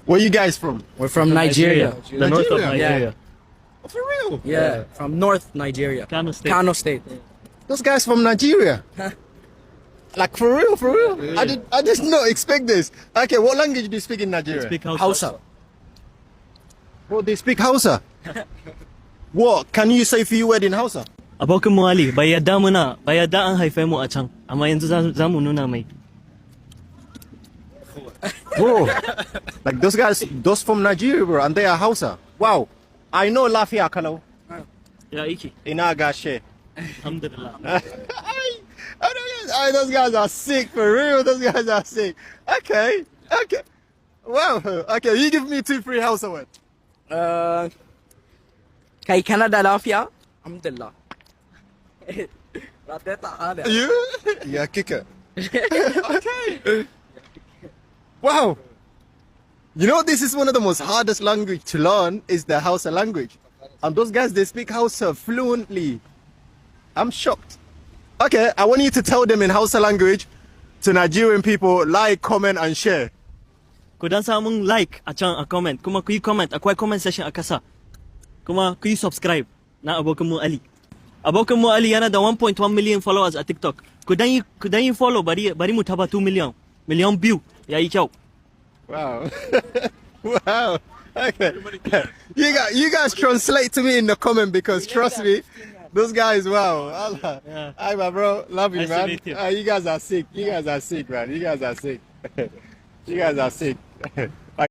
Where you guys from? We're from Nigeria. The north of Nigeria? Nigeria. Oh, for real? Yeah, from North Nigeria. Kano State. Kano State. Those guys from Nigeria? Like for real, for real? Yeah. I did not expect this. Okay, what language do you speak in Nigeria? Speak Hausa. Hausa. Oh, they speak Hausa. What can you say few word in Hausa? Abokin mu Ali, bai yadda an haife mu a can, amma yanzu za mu nuna mai. Bro, like those guys, those from Nigeria, bro, and they are Hausa. Wow. I know Lafia Kalau. Ya iki. Ina gashe. Alhamdulillah. Those guys are sick, for real. Those guys are sick. Okay. Wow. Okay, you give me 2 free Hausa words. Kai Canada lafiya? Alhamdulillah. Rateta You? Yeah, kicker. Okay. Wow. You know, this is one of the most hardest language to learn is the Hausa language. And those guys, they speak Hausa fluently. I'm shocked. Okay, I want you to tell them in Hausa language to Nigerian people, like, comment, and share. Ku dan samun like a can a comment, kuma ku yi comment, akwai comment section a kasa. Kuma ku yi subscribe na abokin mu Ali. Abokin mu Ali yana da 1.1 million followers a TikTok. Ku dan yi follow bari mu taba 2 million. Million view. Yayi kyau. Wow. Wow. Okay. You guys translate to me in the comment because trust me, those guys, wow. Allah. Yeah. Hi, my bro. Love you, Nice to man. meet you. You guys are sick. You guys are sick, man. You guys are sick. You guys are sick.